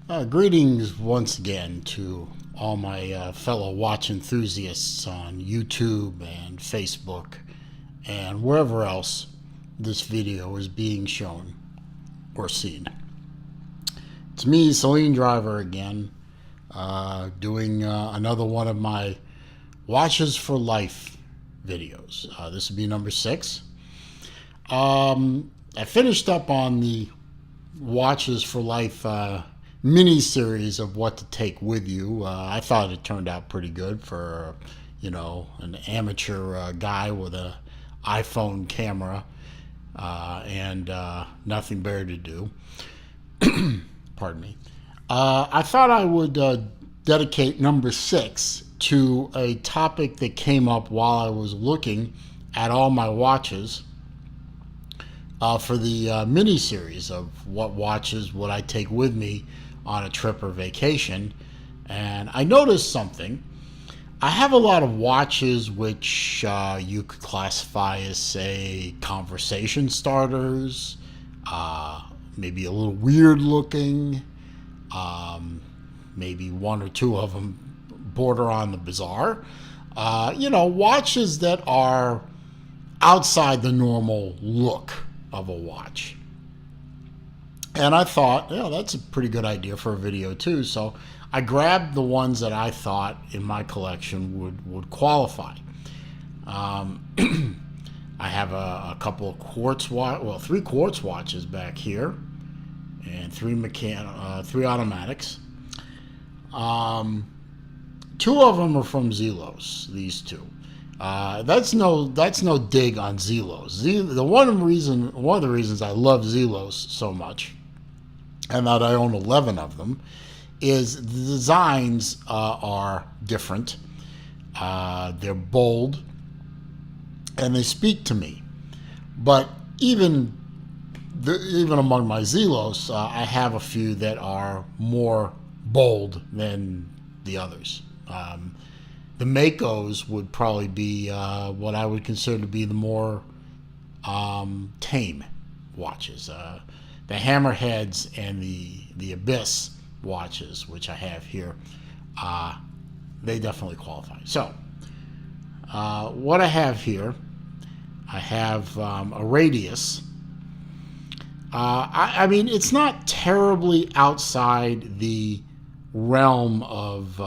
Greetings once again to all my fellow watch enthusiasts on YouTube and Facebook and wherever else this video is being shown or seen. It's me, Celine Driver, again, doing another one of my Watches for Life videos. This will be number 6. I finished up on the Watches for Life mini series of what to take with you. I thought it turned out pretty good for an amateur guy with a iPhone camera and nothing better to do. Pardon me. I thought I would dedicate number 6 to a topic that came up while I was looking at all my watches for the mini series of what watches would I take with me on a trip or vacation. And I noticed something. I have a lot of watches which you could classify as, say, conversation starters, maybe a little weird looking, maybe one or two of them border on the bizarre. Watches that are outside the normal look of a watch. And I thought, that's a pretty good idea for a video too. So I grabbed the ones that I thought in my collection would qualify. I have a couple of three quartz watches back here, and three automatics. Two of them are from Zelos. These two. That's no dig on Zelos. One of the reasons I love Zelos so much, and that I own 11 of them, is the designs are different. They're bold, and they speak to me. But even among my Zelos, I have a few that are more bold than the others. The Makos would probably be what I would consider to be the more tame watches. The Hammerheads and the Abyss watches, which I have here, they definitely qualify. So, what I have here, I have a Radius. I mean, it's not terribly outside the realm of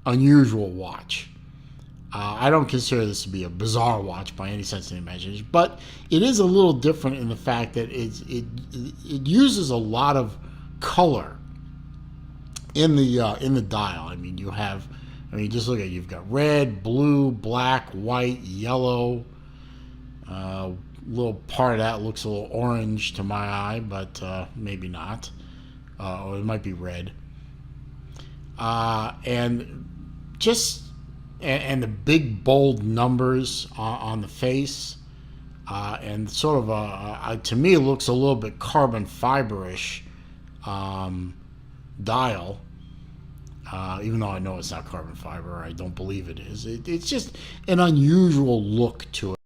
unusual watch. I don't consider this to be a bizarre watch by any sense of the imagination, but it is a little different in the fact that it uses a lot of color in the dial. I mean, just look at it. You've got red, blue, black, white, yellow. A little part of that looks a little orange to my eye, but maybe not. Or it might be red. And the big bold numbers on the face, and sort of to me it looks a little bit carbon fiberish dial, even though I know it's not carbon fiber. I don't believe it is. It's just an unusual look to it.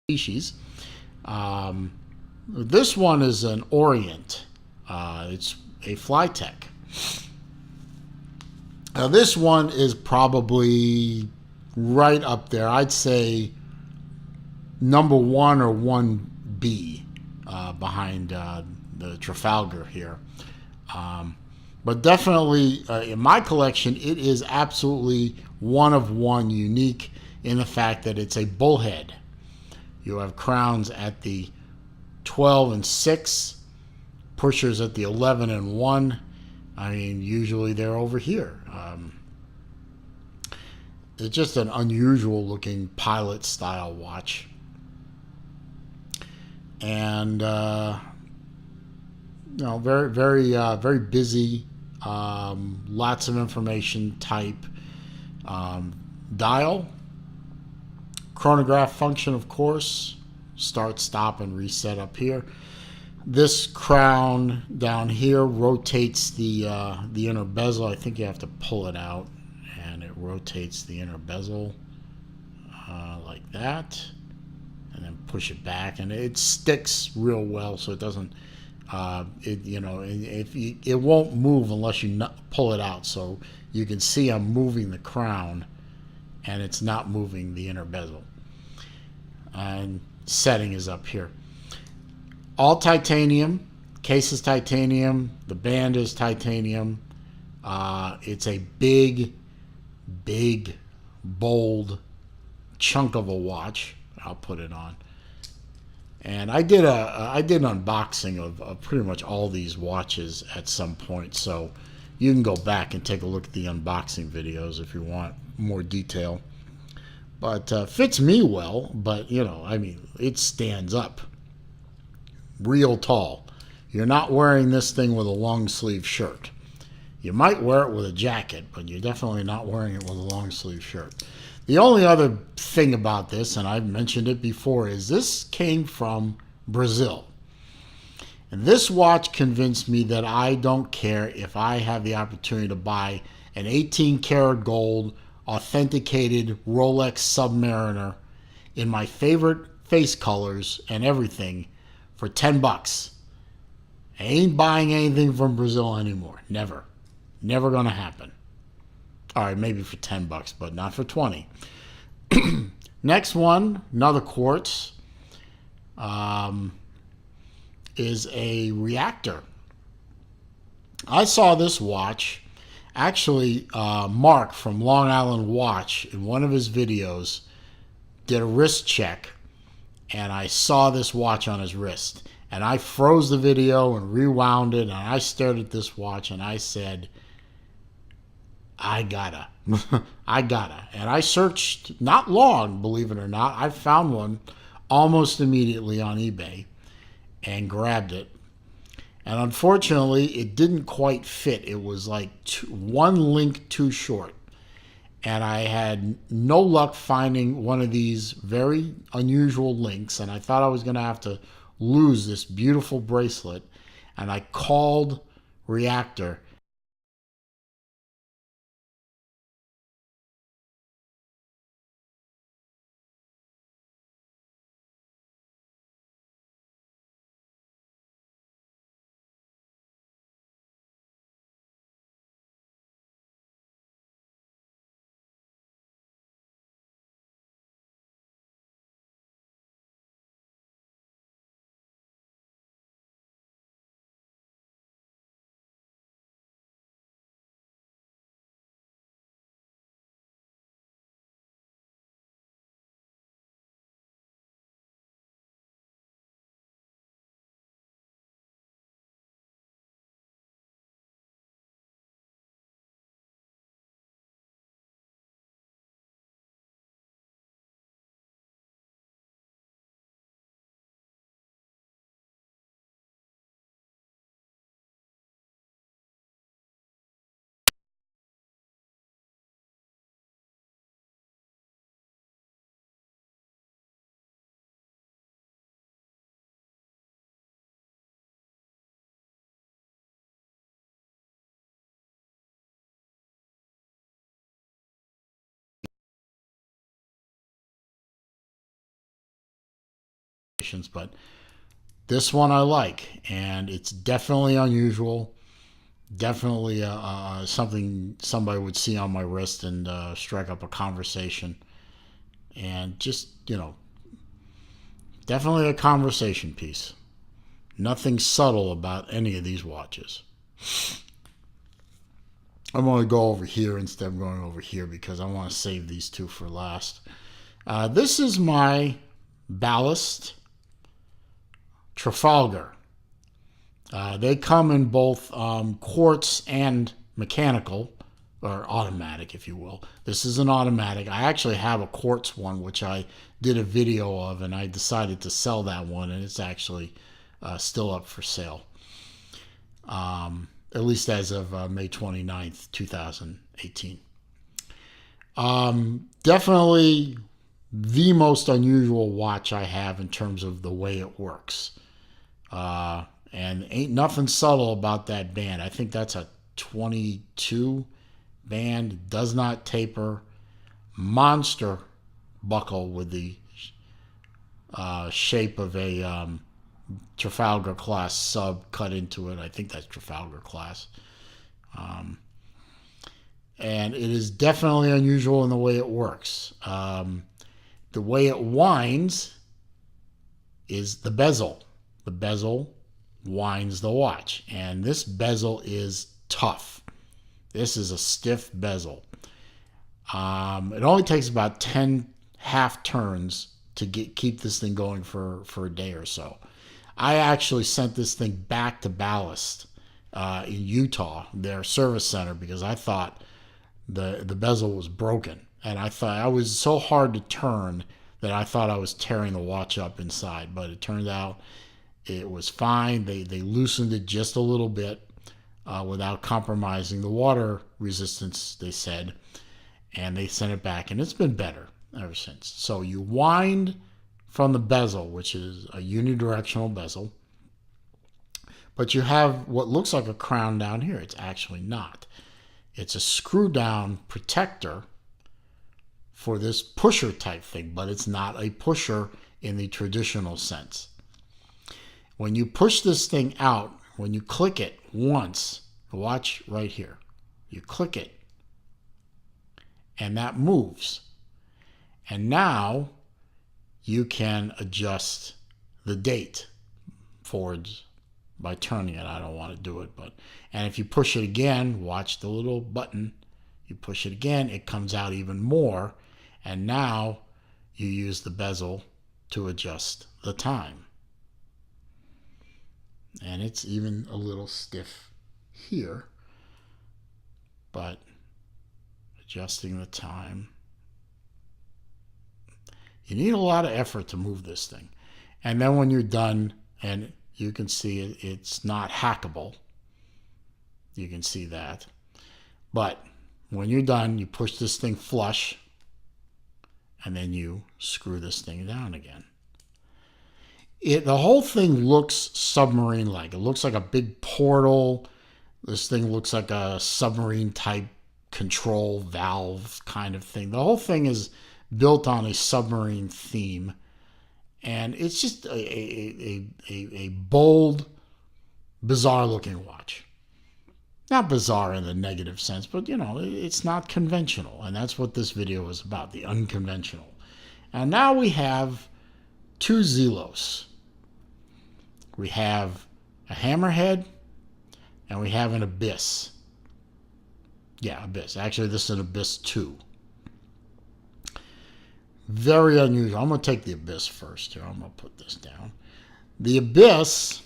Species. This one is an Orient. It's a Flytech. Now, this one is probably right up there. I'd say number one or 1B behind the Trafalgar here. Um, but definitely in my collection, it is absolutely one of one, unique in the fact that it's a bullhead. You have crowns at the 12 and 6, pushers at the 11 and 1. I mean, usually they're over here. It's just an unusual looking pilot style watch. And, very, very, very busy. Lots of information type. Dial. Chronograph function, of course. Start, stop, and reset up here. This crown down here rotates the inner bezel. I think you have to pull it out, and it rotates the inner bezel like that, and then push it back, and it sticks real well, so it doesn't. It won't move unless you pull it out. So you can see I'm moving the crown, and it's not moving the inner bezel. And setting is up here. All titanium. Case is titanium. The band is titanium. It's a big, big, bold chunk of a watch. I'll put it on. And I did an unboxing of pretty much all these watches at some point, so you can go back and take a look at the unboxing videos if you want more detail. But fits me well, but it stands up real tall. You're not wearing this thing with a long sleeve shirt. You might wear it with a jacket, but you're definitely not wearing it with a long sleeve shirt. The only other thing about this, and I've mentioned it before, is this came from Brazil. And this watch convinced me that I don't care if I have the opportunity to buy an 18 karat gold authenticated Rolex Submariner in my favorite face colors and everything for $10. I ain't buying anything from Brazil anymore. Never. Never gonna happen. All right, maybe for $10, but not for 20. Next one, another quartz, is a Reactor. I saw this watch. Actually, Mark from Long Island Watch, in one of his videos, did a wrist check, and I saw this watch on his wrist. And I froze the video and rewound it, and I stared at this watch, and I said, I gotta. I gotta. And I searched not long, believe it or not. I found one almost immediately on eBay and grabbed it. And unfortunately, it didn't quite fit. It was like one link too short. And I had no luck finding one of these very unusual links. And I thought I was going to have to lose this beautiful bracelet. And I called Reactor. But this one I like, and it's definitely unusual. Definitely something somebody would see on my wrist and strike up a conversation. And just, definitely a conversation piece. Nothing subtle about any of these watches. I'm going to go over here instead of going over here because I want to save these two for last. This is my Ballast Trafalgar. They come in both quartz and mechanical, or automatic, if you will. This is an automatic. I actually have a quartz one, which I did a video of, and I decided to sell that one, and it's actually still up for sale. At least as of May 29th, 2018. Definitely the most unusual watch I have in terms of the way it works. And ain't nothing subtle about that band. I think that's a 22 band. Does not taper. Monster buckle with the shape of a Trafalgar class sub cut into it. I think that's Trafalgar class. And it is definitely unusual in the way it works. The way it winds is the bezel. The bezel winds the watch. And this bezel is tough. This is a stiff bezel. It only takes about 10 half turns to keep this thing going for a day or so. I actually sent this thing back to Ballast in Utah, their service center, because I thought the bezel was broken. And I thought I was so hard to turn that I thought I was tearing the watch up inside. But it turned out it was fine. They loosened it just a little bit without compromising the water resistance, they said. And they sent it back. And it's been better ever since. So you wind from the bezel, which is a unidirectional bezel. But you have what looks like a crown down here. It's actually not. It's a screw down protector for this pusher type thing, but it's not a pusher in the traditional sense. When you push this thing out, when you click it once, watch right here, you click it and that moves. And now you can adjust the date forwards by turning it. I don't want to do it, and if you push it again, watch the little button. You push it again, it comes out even more, and now you use the bezel to adjust the time. And it's even a little stiff here, but adjusting the time. You need a lot of effort to move this thing. And then when you're done, and you can see it's not hackable. You can see that. But when you're done, you push this thing flush, and then you screw this thing down again. The whole thing looks submarine-like. It looks like a big portal. This thing looks like a submarine-type control valve kind of thing. The whole thing is built on a submarine theme. And it's just a bold, bizarre-looking watch. Not bizarre in the negative sense, but, it's not conventional. And that's what this video is about, the unconventional. And now we have two Zelos. We have a Hammerhead, and we have an Abyss. Yeah, Abyss. Actually, this is an Abyss 2. Very unusual. I'm going to take the Abyss first here. I'm going to put this down. The Abyss,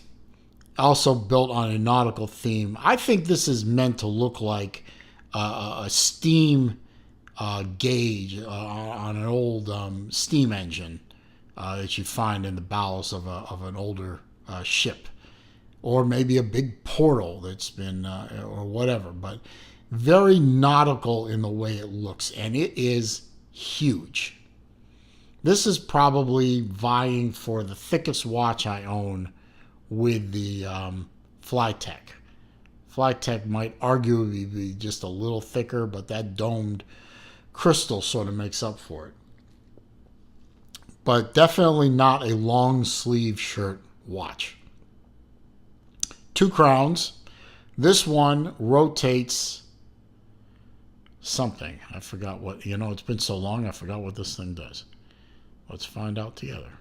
also built on a nautical theme. I think this is meant to look like a steam gauge on an old steam engine that you find in the bowels of an older ship. Or maybe a big portal that's been, or whatever. But very nautical in the way it looks. And it is huge. This is probably vying for the thickest watch I own with the Flytech. Flytech might arguably be just a little thicker, but that domed crystal sort of makes up for it. But definitely not a long sleeve shirt watch. Two crowns. This one rotates something. I forgot what, it's been so long, I forgot what this thing does. Let's find out together.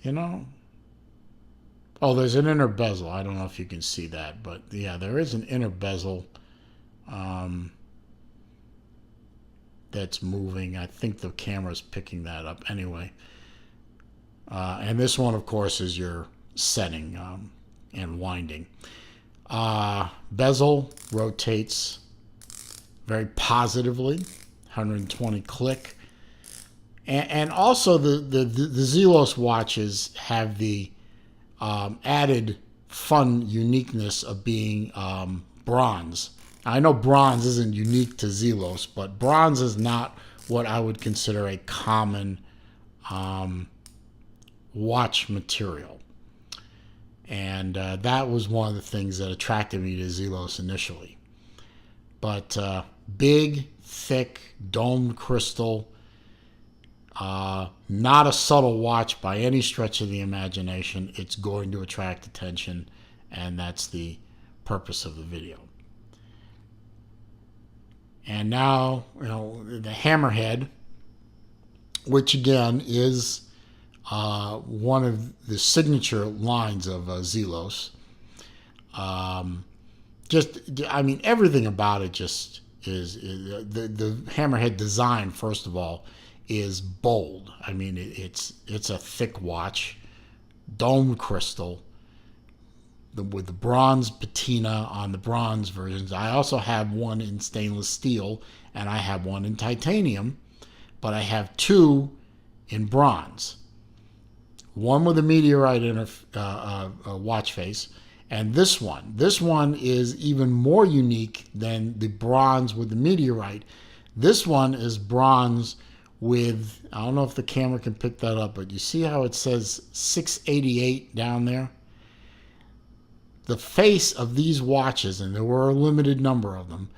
Oh, there's an inner bezel. I don't know if you can see that, but yeah, there is an inner bezel that's moving. I think the camera's picking that up anyway. And this one, of course, is your setting and winding. Bezel rotates very positively, 120 click. And also the Zelos watches have the added fun uniqueness of being bronze. I know bronze isn't unique to Zelos, but bronze is not what I would consider a common watch material. And that was one of the things that attracted me to Zelos initially. But big, thick, domed crystal, not a subtle watch by any stretch of the imagination. It's going to attract attention, and that's the purpose of the video. And now, the hammerhead, which again is one of the signature lines of Zelos. Everything about it just is the hammerhead design, first of all, is bold. I mean, it's a thick watch, domed crystal, with the bronze patina on the bronze versions. I also have one in stainless steel, and I have one in titanium, but I have two in bronze. One with a meteorite in a watch face, and this one. This one is even more unique than the bronze with the meteorite. This one is bronze with, I don't know if the camera can pick that up, but you see how it says 688 down there? The face of these watches, and there were a limited number of them,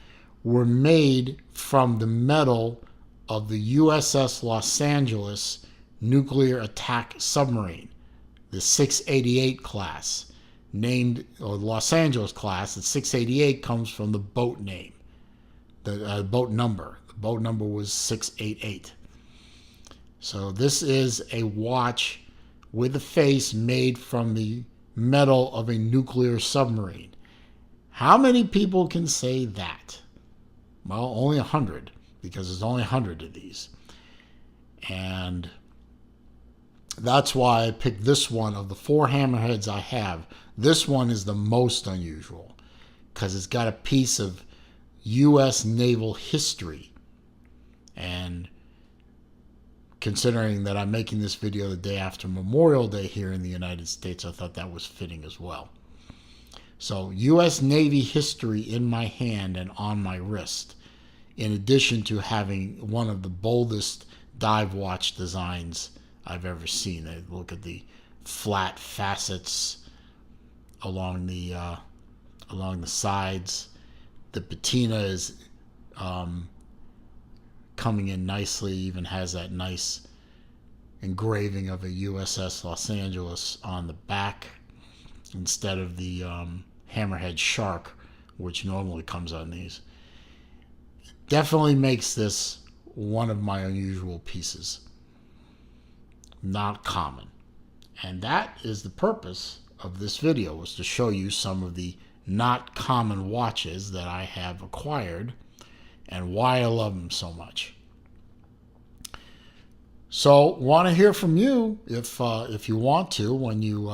were made from the metal of the USS Los Angeles nuclear attack submarine, the 688 class, named, or Los Angeles class. The 688 comes from the boat name, the boat number. The boat number was 688. So this is a watch with a face made from the metal of a nuclear submarine. How many people can say that? Well, only 100, because there's only 100 of these. And that's why I picked this one. Of the 4 hammerheads I have, this one is the most unusual, because it's got a piece of U.S. naval history. And considering that I'm making this video the day after Memorial Day here in the United States, I thought that was fitting as well. So U.S. Navy history in my hand and on my wrist, in addition to having one of the boldest dive watch designs I've ever seen. Look at the flat facets along the sides. The patina is coming in nicely. Even has that nice engraving of a USS Los Angeles on the back instead of the hammerhead shark, which normally comes on these. Definitely makes this one of my unusual pieces. Not common. And that is the purpose of this video, was to show you some of the not common watches that I have acquired and why I love them so much. So, want to hear from you if you want to, when you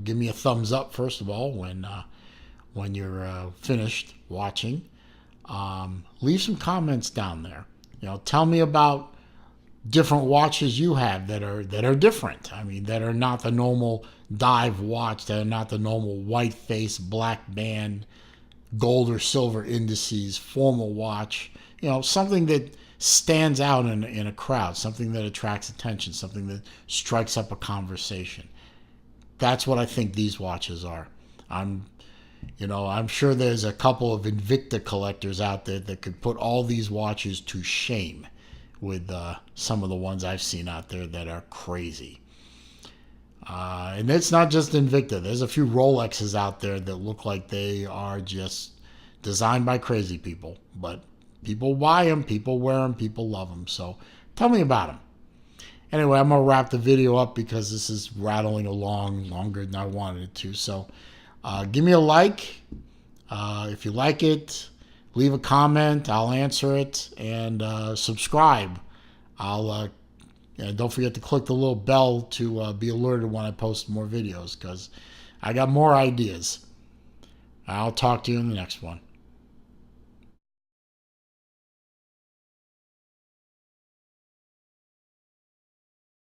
give me a thumbs up first of all when you're finished watching. Leave some comments down there. Tell me about different watches you have that are different. I mean, that are not the normal dive watch, that are not the normal white face, black band, gold or silver indices, formal watch. Something that stands out in a crowd, something that attracts attention, something that strikes up a conversation. That's what I think these watches are. I'm sure there's a couple of Invicta collectors out there that could put all these watches to shame with some of the ones I've seen out there that are crazy. And it's not just Invicta. There's a few Rolexes out there that look like they are just designed by crazy people. But people buy them, people wear them, people love them. So tell me about them. Anyway, I'm going to wrap the video up because this is rattling along longer than I wanted it to. So give me a like. If you like it, leave a comment. I'll answer it. And subscribe. And don't forget to click the little bell to be alerted when I post more videos, because I got more ideas. I'll talk to you in the next one.